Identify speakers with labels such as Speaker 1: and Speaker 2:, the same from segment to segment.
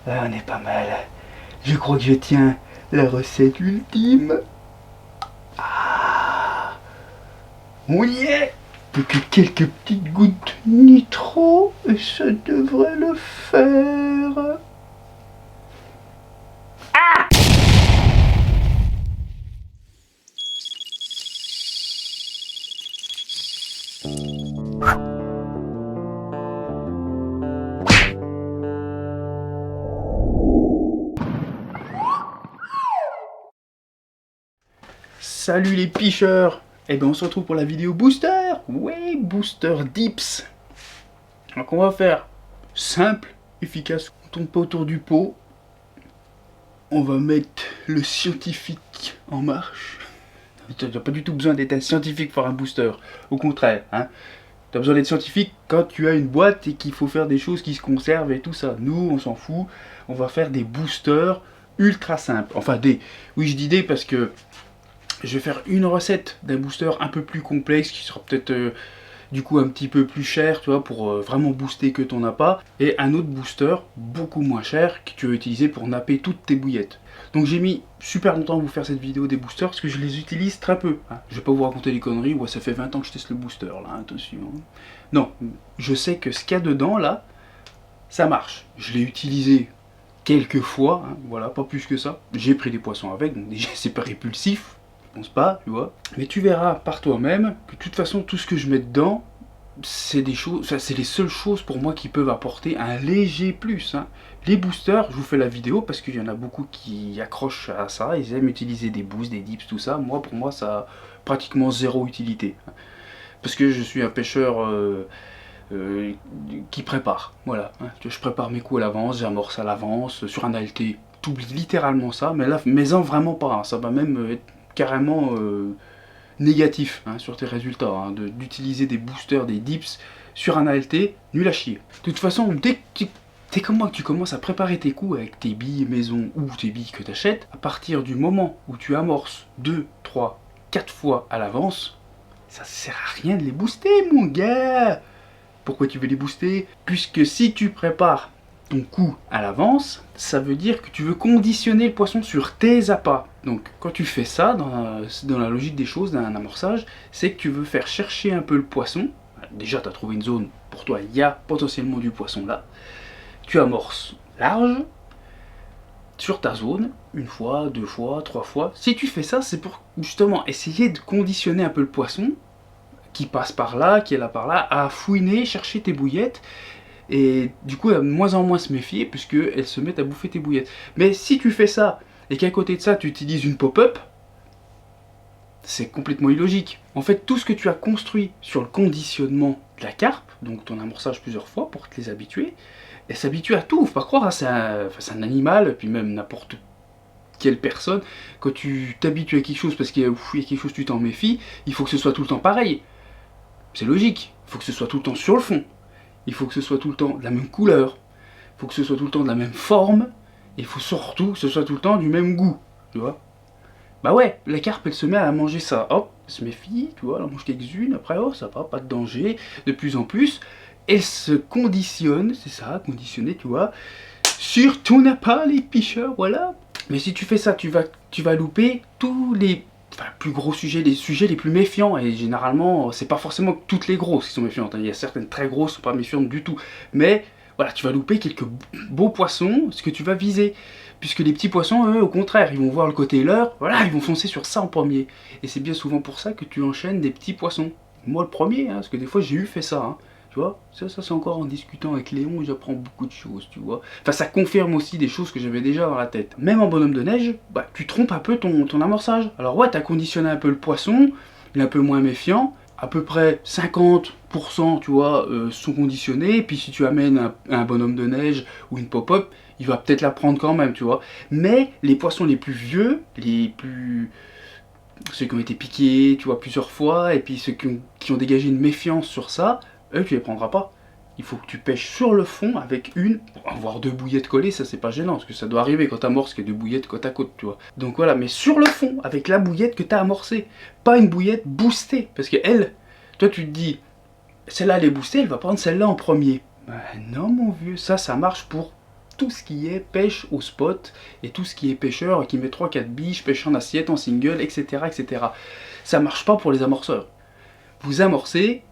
Speaker 1: Ah, on est pas mal. Je crois que je tiens la recette ultime. Ah, on y est. Plus que quelques petites gouttes nitro et ça devrait le faire. Salut les picheurs. Eh ben on se retrouve pour la vidéo booster. Ouais, booster dips. Donc on va faire simple, efficace. On tourne pas autour du pot. On va mettre le scientifique en marche. Tu n'as pas du tout besoin d'être un scientifique pour un booster. Au contraire, hein. Tu as besoin d'être scientifique quand tu as une boîte et qu'il faut faire des choses qui se conservent et tout ça. Nous, on s'en fout. On va faire des boosters ultra simples. Enfin, oui, je dis des parce que je vais faire une recette d'un booster un peu plus complexe qui sera peut-être du coup un petit peu plus cher, tu vois, pour vraiment booster que ton appât, et un autre booster beaucoup moins cher que tu vas utiliser pour napper toutes tes bouillettes. Donc j'ai mis super longtemps à vous faire cette vidéo des boosters parce que je les utilise très peu. Hein. Je vais pas vous raconter des conneries, ouais, ça fait 20 ans que je teste le booster là, attention. Non, je sais que ce qu'il y a dedans là, ça marche. Je l'ai utilisé quelques fois, hein, voilà, pas plus que ça. J'ai pris des poissons avec, donc déjà c'est pas répulsif, je pense pas, tu vois. Mais tu verras par toi-même que de toute façon tout ce que je mets dedans, c'est des choses, enfin, c'est les seules choses pour moi qui peuvent apporter un léger plus. Hein. Les boosters, je vous fais la vidéo parce qu'il y en a beaucoup qui accrochent à ça, ils aiment utiliser des boosts, des dips, tout ça. Moi, pour moi, ça a pratiquement zéro utilité. Parce que je suis un pêcheur qui prépare, voilà. Hein. Je prépare mes coups à l'avance, j'amorce à l'avance, sur un ALT, t'oublies littéralement ça, mais là, mais-en vraiment pas. Hein. Ça va même être carrément négatif hein, sur tes résultats, hein, d'utiliser des boosters, des dips sur un ALT, nul à chier. De toute façon, dès que t'es comme moi que tu commences à préparer tes coups avec tes billes maison ou tes billes que tu achètes, à partir du moment où tu amorces 2, 3, 4 fois à l'avance, ça sert à rien de les booster mon gars. Pourquoi tu veux les booster? Puisque si tu prépares ton coup à l'avance, ça veut dire que tu veux conditionner le poisson sur tes appâts. Donc quand tu fais ça, dans la logique des choses, d'un amorçage, c'est que tu veux faire chercher un peu le poisson. Déjà tu as trouvé une zone, pour toi il y a potentiellement du poisson là. Tu amorces large, sur ta zone, une fois, deux fois, trois fois. Si tu fais ça, c'est pour justement essayer de conditionner un peu le poisson, qui passe par là, qui est là par là, à fouiner, chercher tes bouillettes. Et du coup, elle va de moins en moins se méfier, puisqu'elles se mettent à bouffer tes bouillettes. Mais si tu fais ça, et qu'à côté de ça, tu utilises une pop-up, c'est complètement illogique. En fait, tout ce que tu as construit sur le conditionnement de la carpe, donc ton amorçage plusieurs fois pour te les habituer, elle s'habitue à tout. Faut pas croire, hein, c'est un animal, puis même n'importe quelle personne, quand tu t'habitues à quelque chose parce qu'il y a quelque chose tu t'en méfies, il faut que ce soit tout le temps pareil. C'est logique, il faut que ce soit tout le temps sur le fond. Il faut que ce soit tout le temps de la même couleur. Il faut que ce soit tout le temps de la même forme. Et il faut surtout que ce soit tout le temps du même goût. Tu vois? Bah ouais, la carpe elle se met à manger ça. Hop, elle se méfie, tu vois, elle en mange quelques-unes. Après, oh ça va, pas de danger. De plus en plus, elle se conditionne, c'est ça, conditionner, tu vois. Sur ton appât, les picheurs, voilà. Mais si tu fais ça, tu vas louper tous les plus gros sujets, les sujets les plus méfiants, et généralement, c'est pas forcément toutes les grosses qui sont méfiantes, hein. Il y a certaines très grosses qui sont pas méfiantes du tout, mais voilà, tu vas louper quelques beaux poissons, ce que tu vas viser, puisque les petits poissons, eux, au contraire, ils vont voir le côté leur, voilà, ils vont foncer sur ça en premier, et c'est bien souvent pour ça que tu enchaînes des petits poissons. Moi le premier, hein, parce que des fois j'ai eu fait ça, hein. Tu vois, ça c'est encore en discutant avec Léon, j'apprends beaucoup de choses, tu vois. Enfin, ça confirme aussi des choses que j'avais déjà dans la tête. Même en bonhomme de neige, bah, tu trompes un peu ton amorçage. Alors ouais, t'as conditionné un peu le poisson, il est un peu moins méfiant. À peu près 50%, tu vois, sont conditionnés. Puis si tu amènes un bonhomme de neige ou une pop-up, il va peut-être la prendre quand même, tu vois. Mais les poissons les plus vieux, ceux qui ont été piqués, tu vois, plusieurs fois, et puis ceux qui ont dégagé une méfiance sur ça, eux, tu les prendras pas. Il faut que tu pêches sur le fond avec une, voire deux bouillettes collées, ça c'est pas gênant, parce que ça doit arriver quand t'amorces qu'il y a deux bouillettes côte à côte, tu vois. Donc voilà, mais sur le fond, avec la bouillette que t'as amorcée, pas une bouillette boostée, parce que elle, toi tu te dis, celle-là elle est boostée, elle va prendre celle-là en premier. Ben non mon vieux, ça marche pour tout ce qui est pêche au spot et tout ce qui est pêcheur qui met 3-4 biches, pêche en assiette, en single, etc., etc. Ça marche pas pour les amorceurs. Vous amorcez,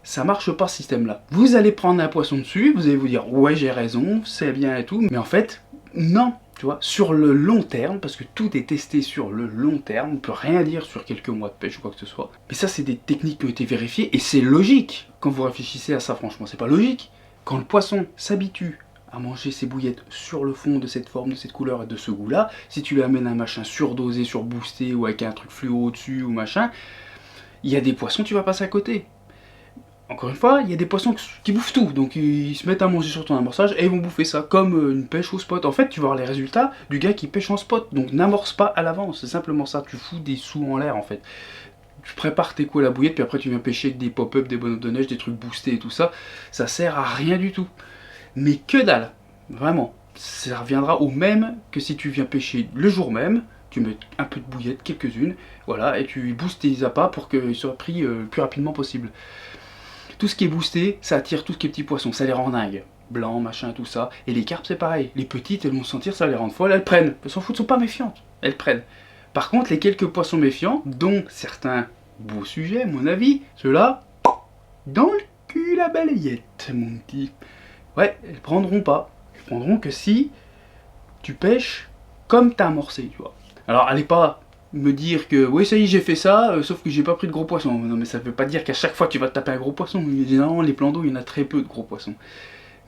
Speaker 1: ça marche pas ce système-là. Vous allez prendre un poisson dessus, vous allez vous dire ouais j'ai raison, c'est bien et tout, mais en fait non. Tu vois, sur le long terme, parce que tout est testé sur le long terme, on ne peut rien dire sur quelques mois de pêche ou quoi que ce soit. Mais ça, c'est des techniques qui ont été vérifiées et c'est logique. Quand vous réfléchissez à ça, franchement, c'est pas logique. Quand le poisson s'habitue à manger ses bouillettes sur le fond de cette forme, de cette couleur et de ce goût-là, si tu lui amènes un machin surdosé, surboosté ou avec un truc fluo au-dessus ou machin, il y a des poissons, tu vas passer à côté. Encore une fois, il y a des poissons qui bouffent tout, donc ils se mettent à manger sur ton amorçage et ils vont bouffer ça, comme une pêche au spot. En fait, tu vas voir les résultats du gars qui pêche en spot, donc n'amorce pas à l'avance, c'est simplement ça, tu fous des sous en l'air en fait. Tu prépares tes coups à la bouillette, puis après tu viens pêcher avec des pop-up, des bonhommes de neige, des trucs boostés et tout ça, ça sert à rien du tout. Mais que dalle, vraiment, ça reviendra au même que si tu viens pêcher le jour même, tu mets un peu de bouillette, quelques-unes, voilà, et tu boostes tes appâts pour qu'ils soient pris le plus rapidement possible. Tout ce qui est boosté, ça attire tout ce qui est petits poissons, ça les rend dingues. Blanc, machin, tout ça. Et les carpes, c'est pareil. Les petites, elles vont sentir, ça les rend folles, elles prennent. Elles s'en foutent, elles sont pas méfiantes. Elles prennent. Par contre, les quelques poissons méfiants, dont certains beaux sujets, à mon avis, ceux-là, dans le cul la balayette, mon petit. Ouais, elles prendront pas. Elles prendront que si tu pêches comme t'as amorcé, tu vois. Alors, allez pas me dire que oui ça y est j'ai fait ça, sauf que j'ai pas pris de gros poissons. Non mais ça veut pas dire qu'à chaque fois tu vas te taper un gros poisson. Généralement les plans d'eau il y en a très peu de gros poissons.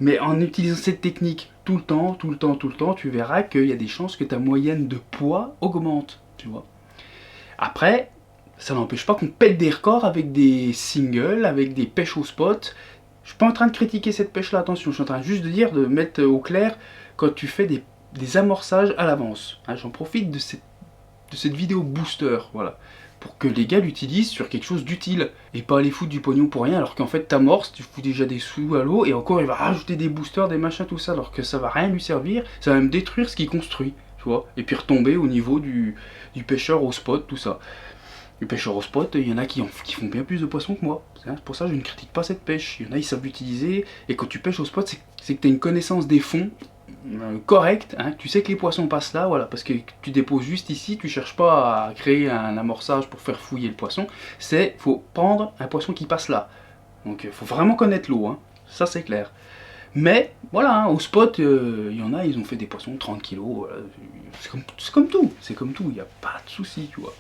Speaker 1: Mais en utilisant cette technique tout le temps, tu verras qu'il y a des chances que ta moyenne de poids augmente, tu vois. Après, ça n'empêche pas qu'on pète des records avec des singles, avec des pêches au spot. Je suis pas en train de critiquer cette pêche là, attention, je suis en train juste de dire, de mettre au clair quand tu fais des amorçages à l'avance. Hein, j'en profite de cette vidéo booster, voilà, pour que les gars l'utilisent sur quelque chose d'utile et pas aller foutre du pognon pour rien, alors qu'en fait t'amorces, tu fous déjà des sous à l'eau et encore il va rajouter des boosters, des machins, tout ça, alors que ça va rien lui servir, ça va même détruire ce qu'il construit, tu vois, et puis retomber au niveau du pêcheur au spot, tout ça. Les pêcheurs au spot, il y en a qui font bien plus de poissons que moi. C'est pour ça que je ne critique pas cette pêche. Il y en a, ils savent l'utiliser. Et quand tu pêches au spot, c'est que tu as une connaissance des fonds correcte. Hein. Tu sais que les poissons passent là, voilà, parce que tu déposes juste ici. Tu cherches pas à créer un amorçage pour faire fouiller le poisson. Faut prendre un poisson qui passe là. Donc il faut vraiment connaître l'eau. Hein. Ça, c'est clair. Mais voilà, hein, au spot, il y en a, ils ont fait des poissons 30 kg. Voilà. C'est comme tout, il n'y a pas de souci, tu vois.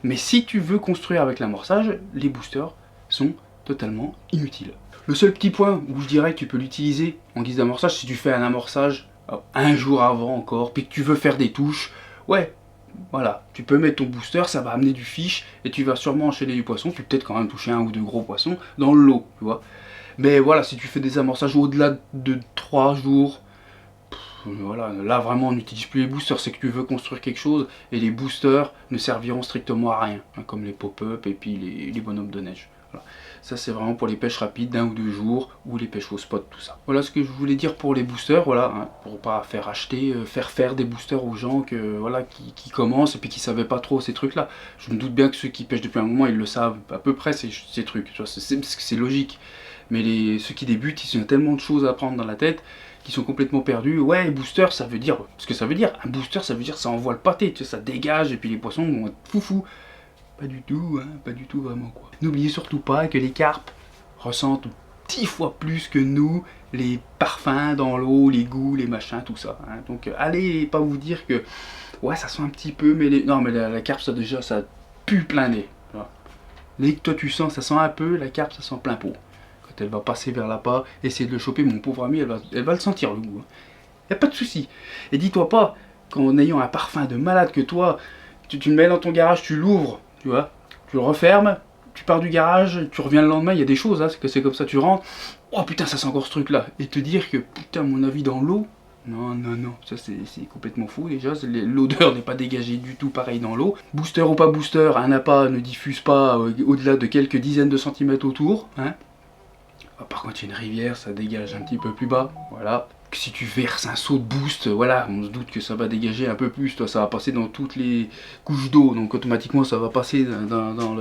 Speaker 1: Mais si tu veux construire avec l'amorçage, les boosters sont totalement inutiles. Le seul petit point où je dirais que tu peux l'utiliser en guise d'amorçage, si tu fais un amorçage un jour avant encore, puis que tu veux faire des touches, ouais, voilà, tu peux mettre ton booster, ça va amener du fiche, et tu vas sûrement enchaîner du poisson, tu peux peut-être quand même toucher un ou deux gros poissons dans le lot, tu vois. Mais voilà, si tu fais des amorçages au-delà de 3 jours, voilà, là vraiment on n'utilise plus les boosters, c'est que tu veux construire quelque chose et les boosters ne serviront strictement à rien, hein, comme les pop-up et puis les bonhommes de neige. Voilà. Ça c'est vraiment pour les pêches rapides d'un ou deux jours ou les pêches au spot, tout ça. Voilà ce que je voulais dire pour les boosters, voilà, hein, pour pas faire acheter, faire des boosters aux gens voilà, qui commencent et puis qui savaient pas trop ces trucs là. Je me doute bien que ceux qui pêchent depuis un moment ils le savent à peu près ces trucs, c'est logique. Mais ceux qui débutent, ils ont tellement de choses à prendre dans la tête qui sont complètement perdus. Ouais, booster, ça veut dire ce que ça veut dire. Un booster, ça veut dire ça envoie le pâté, tu sais, ça dégage et puis les poissons vont être foufou. Pas du tout, hein, pas du tout vraiment quoi. N'oubliez surtout pas que les carpes ressentent 10 fois plus que nous les parfums dans l'eau, les goûts, les machins, tout ça. Hein. Donc allez pas vous dire que ouais, ça sent un petit peu, mais non, mais la carpe, ça déjà, ça pue plein nez. Voilà. Dès que toi tu sens, ça sent un peu, la carpe, ça sent plein pot. Elle va passer vers l'appât, essayer de le choper, mon pauvre ami, elle va le sentir le goût. Y a pas de souci. Et dis-toi pas qu'en ayant un parfum de malade que toi, tu le mets dans ton garage, tu l'ouvres, tu vois, tu le refermes, tu pars du garage, tu reviens le lendemain, il y a des choses, hein, c'est comme ça, tu rentres, oh putain ça sent encore ce truc là, et te dire que putain mon avis dans l'eau, non, ça c'est complètement fou déjà, l'odeur n'est pas dégagée du tout pareil dans l'eau. Booster ou pas booster, un appât ne diffuse pas au-delà de quelques dizaines de centimètres autour, hein. Par contre, il y a une rivière, ça dégage un petit peu plus bas, voilà. si tu verses un seau de boost, voilà, on se doute que ça va dégager un peu plus, toi, ça va passer dans toutes les couches d'eau, donc automatiquement ça va passer dans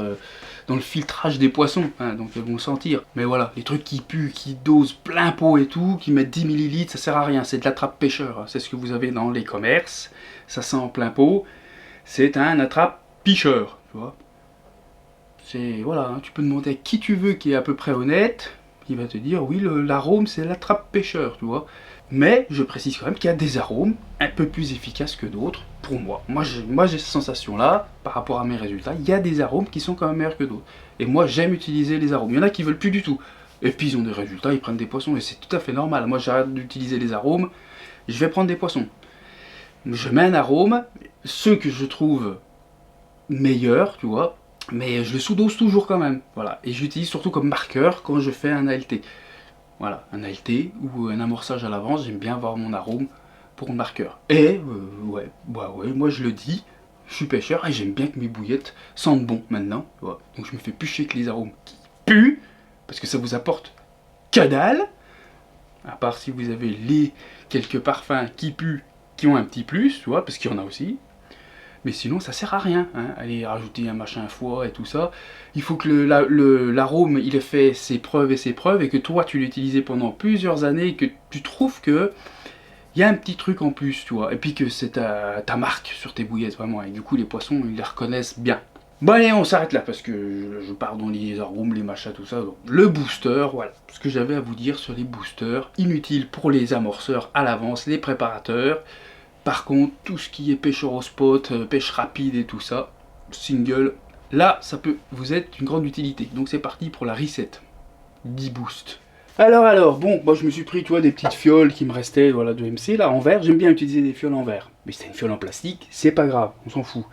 Speaker 1: le filtrage des poissons, hein, donc elles vont le sentir. Mais voilà, les trucs qui puent, qui dosent plein pot et tout, qui mettent 10 millilitres, ça sert à rien, c'est de l'attrape-pêcheur, hein. C'est ce que vous avez dans les commerces, ça sent en plein pot, c'est un attrape-pêcheur, tu vois. C'est, voilà, hein, tu peux demander à qui tu veux qui est à peu près honnête, il va te dire, oui, l'arôme c'est l'attrape-pêcheur, tu vois. Mais je précise quand même qu'il y a des arômes un peu plus efficaces que d'autres, pour moi. Moi j'ai cette sensation-là, par rapport à mes résultats, il y a des arômes qui sont quand même meilleurs que d'autres. Et moi j'aime utiliser les arômes. Il y en a qui veulent plus du tout. Et puis ils ont des résultats, ils prennent des poissons, et c'est tout à fait normal. Moi j'arrête d'utiliser les arômes, je vais prendre des poissons. Je mets un arôme, ceux que je trouve meilleurs, tu vois, mais je le sous-dose toujours quand même. Voilà. Et j'utilise surtout comme marqueur quand je fais un ALT. Voilà, un ALT ou un amorçage à l'avance, j'aime bien avoir mon arôme pour le marqueur. Et, ouais, moi je le dis, je suis pêcheur et j'aime bien que mes bouillettes sentent bon maintenant. Voilà. Donc je me fais pêcher avec les arômes qui puent, parce que ça vous apporte que dalle, à part si vous avez quelques parfums qui puent, qui ont un petit plus, tu vois, parce qu'il y en a aussi. Mais sinon ça sert à rien, hein. Aller rajouter un machin foie et tout ça. Il faut que l'arôme il ait fait ses preuves et que toi tu l'as utilisé pendant plusieurs années et que tu trouves que il y a un petit truc en plus, tu vois. Et puis que c'est ta marque sur tes bouillettes vraiment. Et du coup les poissons ils les reconnaissent bien. Bon allez, on s'arrête là parce que je pars dans les arômes, les machins, tout ça. Donc, le booster, voilà ce que j'avais à vous dire sur les boosters. Inutile pour les amorceurs à l'avance, les préparateurs. Par contre, tout ce qui est pêcheur au spot, pêche rapide et tout ça, single, là, ça peut vous être une grande utilité. Donc c'est parti pour la reset. 10 boosts. Alors, bon, moi je me suis pris, tu vois, des petites fioles qui me restaient, voilà, de MC, là, en verre. J'aime bien utiliser des fioles en verre. Mais c'est une fiole en plastique, c'est pas grave, on s'en fout.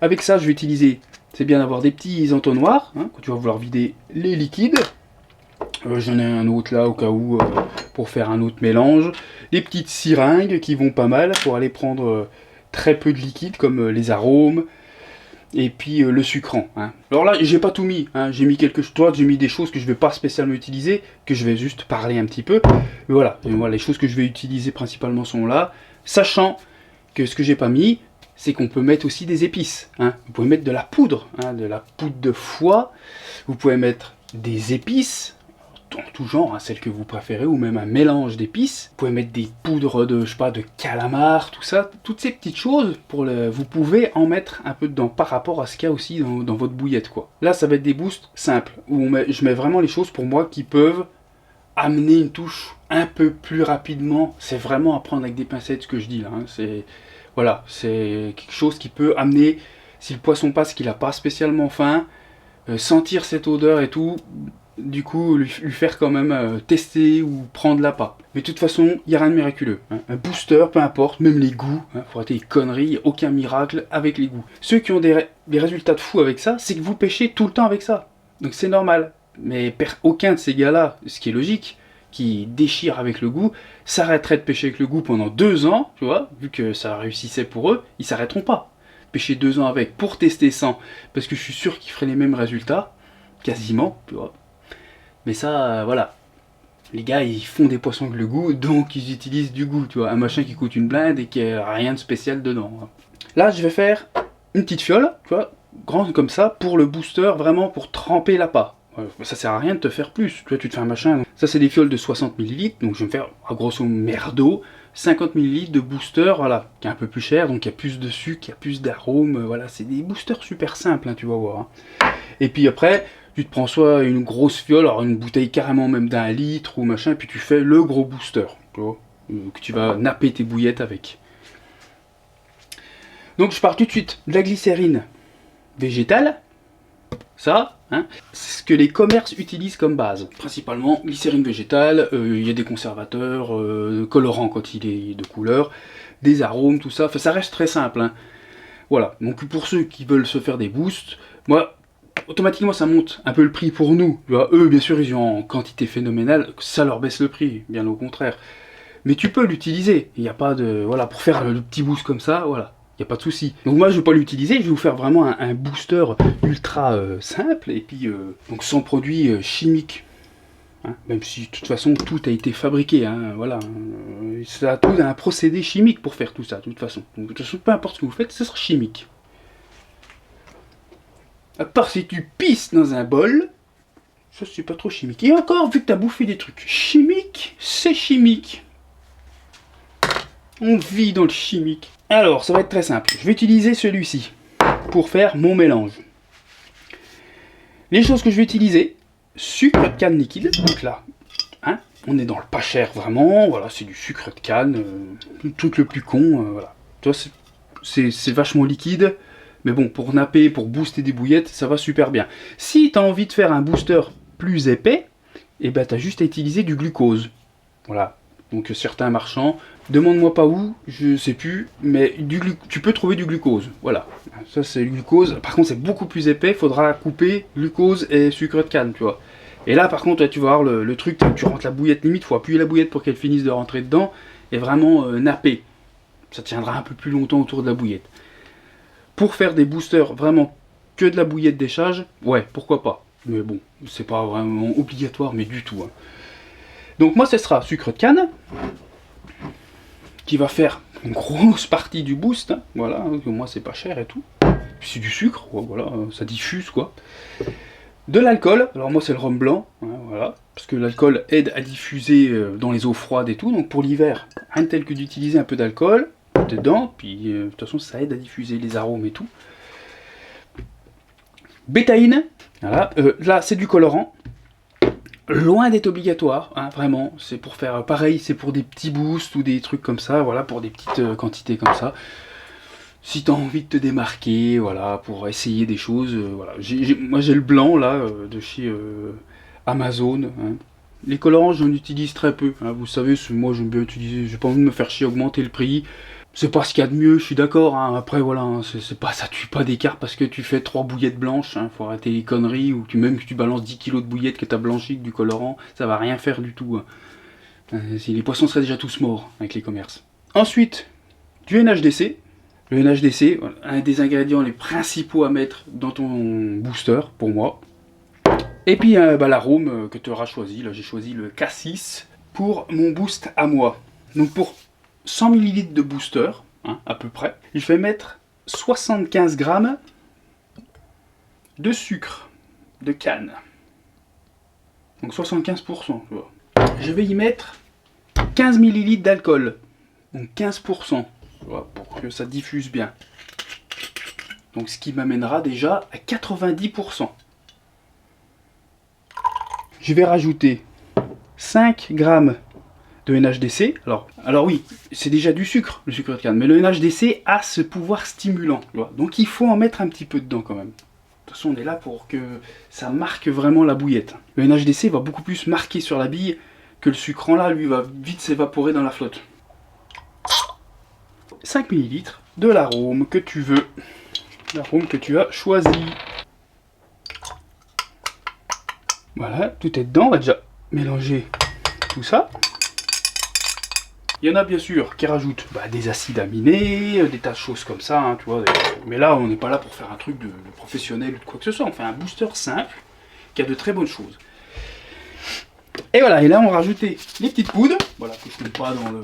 Speaker 1: Avec ça, je vais utiliser, c'est bien d'avoir des petits entonnoirs, hein, quand tu vas vouloir vider les liquides. J'en ai un autre là au cas où pour faire un autre mélange. Les petites seringues qui vont pas mal pour aller prendre très peu de liquide comme les arômes et puis le sucrant, hein. Alors là j'ai pas tout mis, hein. J'ai mis j'ai mis des choses que je vais pas spécialement utiliser, que je vais juste parler un petit peu. Et voilà, les choses que je vais utiliser principalement sont là, sachant que ce que j'ai pas mis, c'est qu'on peut mettre aussi des épices, hein. Vous pouvez mettre de la poudre, hein, de la poudre de foie, vous pouvez mettre des épices en tout genre, hein, celle que vous préférez, ou même un mélange d'épices. Vous pouvez mettre des poudres de, je sais pas, de calamar, tout ça, toutes ces petites choses, vous pouvez en mettre un peu dedans par rapport à ce qu'il y a aussi dans votre bouillette, quoi. Là, ça va être des boosts simples, où je mets vraiment les choses pour moi qui peuvent amener une touche un peu plus rapidement. C'est vraiment à prendre avec des pincettes ce que je dis là, hein. Voilà, c'est quelque chose qui peut amener, si le poisson passe qu'il n'a pas spécialement faim, sentir cette odeur et tout, du coup lui faire quand même tester ou prendre l'appât. Mais de toute façon, il n'y a rien de miraculeux, hein. Un booster, peu importe, même les goûts, hein, faut arrêter les conneries, aucun miracle avec les goûts. Ceux qui ont des résultats de fou avec ça, c'est que vous pêchez tout le temps avec ça. Donc c'est normal. Mais aucun de ces gars-là, ce qui est logique, qui déchirent avec le goût, s'arrêteraient de pêcher avec le goût pendant 2 ans, tu vois, vu que ça réussissait pour eux, ils s'arrêteront pas. Pêcher 2 ans avec pour tester sans, parce que je suis sûr qu'ils feraient les mêmes résultats, quasiment, tu vois. Mais ça, voilà. Les gars, ils font des poissons avec le goût, donc ils utilisent du goût, tu vois. Un machin qui coûte une blinde et qui a rien de spécial dedans. Là, je vais faire une petite fiole, tu vois, grande comme ça, pour le booster, vraiment pour tremper l'appât. Ça sert à rien de te faire plus, tu vois, tu te fais un machin. Ça, c'est des fioles de 60 ml, donc je vais me faire, à grosso merdo, 50 ml de booster, voilà, qui est un peu plus cher, donc il y a plus de sucre, il y a plus d'arômes, voilà, c'est des boosters super simples, hein, tu vas voir. Hein. Et puis après, tu te prends soit une grosse fiole, alors une bouteille carrément même d'1 litre ou machin, et puis tu fais le gros booster, tu vois, que tu vas napper tes bouillettes avec. Donc je pars tout de suite de la glycérine végétale, ça, hein, c'est ce que les commerces utilisent comme base. Principalement glycérine végétale, il y a des conservateurs, colorants quand il est de couleur, des arômes, tout ça, enfin, ça reste très simple. Hein. Voilà, donc pour ceux qui veulent se faire des boosts, moi, automatiquement ça monte un peu le prix pour nous. Tu vois, eux, bien sûr, ils ont en quantité phénoménale, ça leur baisse le prix, bien au contraire. Mais tu peux l'utiliser, il n'y a pas de... Voilà, pour faire le petit boost comme ça, voilà. Il n'y a pas de souci. Donc moi je ne vais pas l'utiliser, je vais vous faire vraiment un booster ultra simple et puis donc sans produits chimiques. Hein, même si de toute façon tout a été fabriqué, hein, voilà. Ça a tout un procédé chimique pour faire tout ça, de toute façon. Donc, de toute façon, peu importe ce que vous faites, ce sera chimique. À part si tu pisses dans un bol, ça c'est pas trop chimique. Et encore, vu que tu as bouffé des trucs chimiques, c'est chimique. On vit dans le chimique. Alors, ça va être très simple. Je vais utiliser celui-ci pour faire mon mélange. Les choses que je vais utiliser, sucre de canne liquide. Donc là, hein, on est dans le pas cher vraiment. Voilà, c'est du sucre de canne, le truc le plus con. Voilà. Tu vois, c'est vachement liquide. Mais bon, pour napper, pour booster des bouillettes, ça va super bien. Si tu as envie de faire un booster plus épais, eh ben, tu as juste à utiliser du glucose. Voilà. Donc certains marchands, demande-moi pas où, je sais plus, mais tu peux trouver du glucose. Voilà. Ça c'est le glucose. Par contre, c'est beaucoup plus épais, il faudra couper glucose et sucre de canne, tu vois. Et là, par contre, tu vas voir le truc, tu rentres la bouillette limite, il faut appuyer la bouillette pour qu'elle finisse de rentrer dedans, et vraiment napper. Ça tiendra un peu plus longtemps autour de la bouillette. Pour faire des boosters vraiment que de la bouillette d'échage, ouais, pourquoi pas. Mais bon, c'est pas vraiment obligatoire, mais du tout. Hein. Donc moi, ce sera sucre de canne, qui va faire une grosse partie du boost. Hein. Voilà, moi c'est pas cher et tout. Puis c'est du sucre, ouais, voilà, ça diffuse quoi. De l'alcool, alors moi c'est le rhum blanc, hein, voilà, parce que l'alcool aide à diffuser dans les eaux froides et tout. Donc pour l'hiver, rien de tel que d'utiliser un peu d'alcool dedans, puis de toute façon ça aide à diffuser les arômes et tout. Bétaïne, voilà, là c'est du colorant, loin d'être obligatoire, hein, vraiment, c'est pour faire pareil, c'est pour des petits boosts ou des trucs comme ça, voilà, pour des petites quantités comme ça. Si tu as envie de te démarquer, voilà, pour essayer des choses, voilà. Moi j'ai le blanc là, de chez Amazon, hein. Les colorants j'en utilise très peu, hein. Vous savez, moi j'aime bien utiliser, j'ai pas envie de me faire chier, augmenter le prix. C'est pas ce qu'il y a de mieux, je suis d'accord, hein. Après voilà, hein, c'est pas, ça tue pas d'écart parce que tu fais 3 bouillettes blanches, hein. Faut arrêter les conneries, ou même que tu balances 10 kilos de bouillettes que tu as blanchies avec du colorant, ça va rien faire du tout. Hein. Les poissons seraient déjà tous morts avec les commerces. Ensuite, du NHDC. Le NHDC, voilà, un des ingrédients les principaux à mettre dans ton booster, pour moi. Et puis l'arôme que tu auras choisi, là j'ai choisi le Cassis pour mon boost à moi. Donc pour 100 ml de booster, hein, à peu près, je vais mettre 75 g de sucre de canne. Donc 75%, tu vois. Je vais y mettre 15 ml d'alcool, donc 15%, tu vois, pour que ça diffuse bien. Donc ce qui m'amènera déjà à 90%. Je vais rajouter 5 g de NHDC. Alors oui, c'est déjà du sucre, le sucre de canne, mais le NHDC a ce pouvoir stimulant. Donc il faut en mettre un petit peu dedans quand même. De toute façon, on est là pour que ça marque vraiment la bouillette. Le NHDC va beaucoup plus marquer sur la bille que le sucrant là, lui, va vite s'évaporer dans la flotte. 5 ml de l'arôme que tu veux, l'arôme que tu as choisi. Voilà, tout est dedans, on va déjà mélanger tout ça. Il y en a bien sûr qui rajoutent des acides aminés, des tas de choses comme ça, hein, tu vois. Mais là, on n'est pas là pour faire un truc de professionnel ou de quoi que ce soit. On fait un booster simple qui a de très bonnes choses. Et voilà, et là, on va rajouter les petites poudres. Voilà, que je ne mets pas dans le...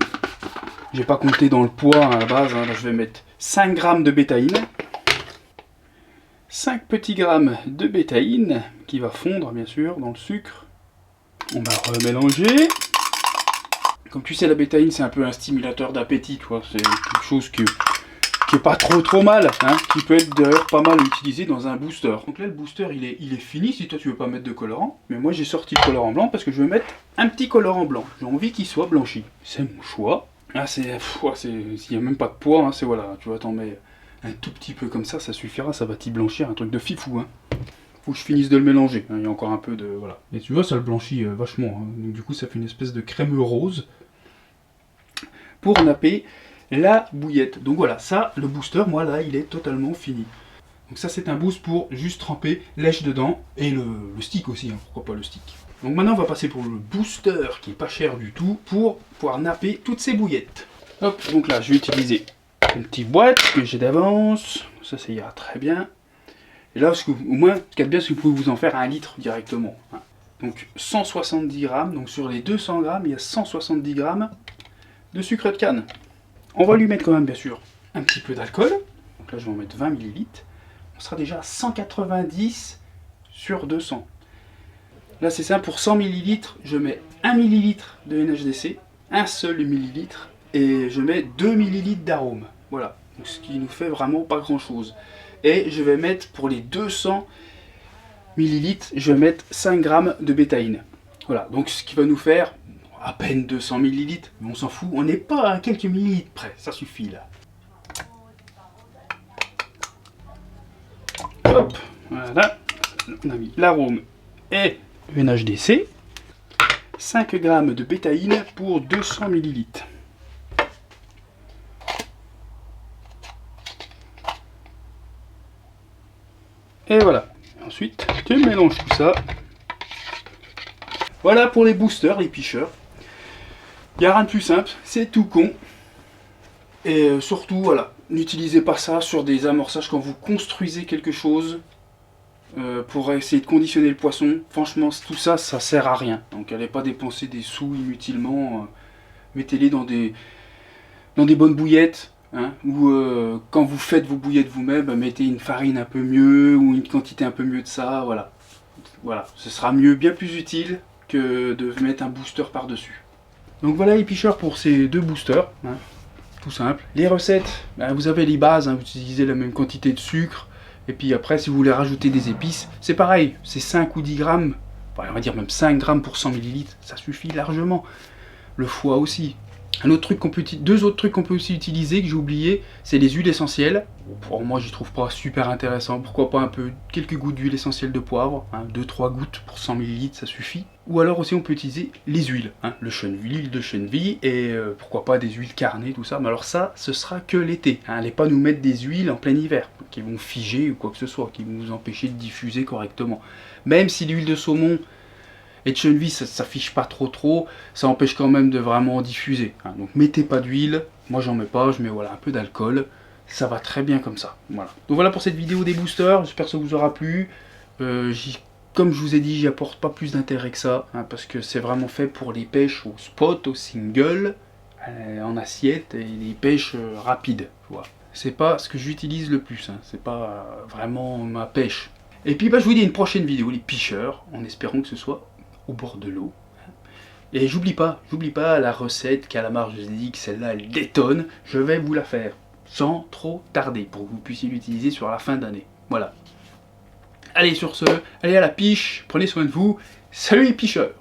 Speaker 1: J'ai pas compté dans le poids à la base. Hein. Là, je vais mettre 5 g de bétaïne. 5 petits grammes de bétaïne qui va fondre, bien sûr, dans le sucre. On va remélanger. Comme tu sais, la bétaïne, c'est un peu un stimulateur d'appétit, tu vois. C'est quelque chose qui est pas trop mal, hein, qui peut être d'ailleurs pas mal utilisé dans un booster. Donc là, le booster, il est fini si toi tu veux pas mettre de colorant. Mais moi, j'ai sorti le colorant blanc parce que je veux mettre un petit colorant blanc. J'ai envie qu'il soit blanchi. C'est mon choix. Ah, s'il n'y a même pas de poids, hein, c'est voilà, tu vois, t'en mets un tout petit peu comme ça suffira, ça va t'y blanchir, un truc de fifou, hein. Faut que je finisse de le mélanger, hein, il y a encore un peu de... voilà. Et tu vois, ça le blanchit vachement, hein. Donc du coup, ça fait une espèce de crème rose pour napper la bouillette. Donc voilà, ça, le booster, moi, là, il est totalement fini. Donc ça, c'est un boost pour juste tremper lèche dedans, et le stick aussi, hein, pourquoi pas le stick. Donc maintenant, on va passer pour le booster, qui est pas cher du tout, pour pouvoir napper toutes ces bouillettes. Hop, donc là, je vais utiliser une petite boîte que j'ai d'avance, ça ira très bien. Et là, au moins, ce qu'il y a de bien, c'est que vous pouvez vous en faire 1 litre directement. Hein. Donc 170 grammes, donc sur les 200 grammes, il y a 170 grammes de sucre de canne. On va lui mettre quand même, bien sûr, un petit peu d'alcool. Donc là, je vais en mettre 20 ml. On sera déjà à 190 sur 200. Là, c'est ça, pour 100 ml, je mets 1 ml de NHDC, un seul millilitre, et je mets 2 ml d'arôme. Voilà, donc ce qui nous fait vraiment pas grand-chose. Et je vais mettre, pour les 200 ml, je vais mettre 5 grammes de bétaïne. Voilà, donc ce qui va nous faire à peine 200 ml, mais on s'en fout, on n'est pas à quelques millilitres près, ça suffit là. Hop, voilà, on a mis l'arôme et le NHDC. 5 grammes de bétaïne pour 200 ml. Et voilà. Ensuite, tu mélanges tout ça. Voilà pour les boosters, les picheurs. Il n'y a rien de plus simple, c'est tout con. Et surtout, voilà, n'utilisez pas ça sur des amorçages quand vous construisez quelque chose pour essayer de conditionner le poisson. Franchement, tout ça, ça sert à rien. Donc, n'allez pas dépenser des sous inutilement. Mettez-les dans des bonnes bouillettes. Hein, ou quand vous faites vos bouillettes vous-même, mettez une farine un peu mieux ou une quantité un peu mieux de ça. Voilà, voilà, ce sera mieux, bien plus utile que de mettre un booster par-dessus. Donc voilà les picheurs pour ces deux boosters, hein, tout simple. Les recettes, ben, vous avez les bases, hein, vous utilisez la même quantité de sucre. Et puis après, si vous voulez rajouter des épices, c'est pareil, c'est 5 ou 10 grammes, enfin, on va dire même 5 grammes pour 100 ml, ça suffit largement. Le foie aussi. Deux autres trucs qu'on peut aussi utiliser, que j'ai oublié, c'est les huiles essentielles. Pour moi, j'y trouve pas super intéressant. Pourquoi pas quelques gouttes d'huile essentielle de poivre, hein, 2-3 gouttes pour 100 ml, ça suffit. Ou alors aussi, on peut utiliser les huiles, hein, l'huile de chènevis et pourquoi pas des huiles carnées, tout ça. Mais alors ça, ce sera que l'été. Hein, allez pas nous mettre des huiles en plein hiver, qui vont figer ou quoi que ce soit, qui vont nous empêcher de diffuser correctement. Même si l'huile de saumon et de chènevis, ça fiche pas trop, ça empêche quand même de vraiment diffuser. Hein. Donc mettez pas d'huile, moi j'en mets pas, je mets voilà, un peu d'alcool, ça va très bien comme ça. Voilà. Donc voilà pour cette vidéo des boosters, j'espère que ça vous aura plu. Comme je vous ai dit, j'y apporte pas plus d'intérêt que ça, hein, parce que c'est vraiment fait pour les pêches au spot, au single, en assiette, et les pêches rapides. Voilà. C'est pas ce que j'utilise le plus, hein. C'est pas vraiment ma pêche. Et puis bah, je vous dis à une prochaine vidéo, les picheurs, en espérant que ce soit au bord de l'eau. Et j'oublie pas la recette calamar, je vous ai dit que celle-là elle détonne, je vais vous la faire sans trop tarder pour que vous puissiez l'utiliser sur la fin d'année. Voilà. Allez sur ce, allez à la piche, prenez soin de vous, salut les picheurs!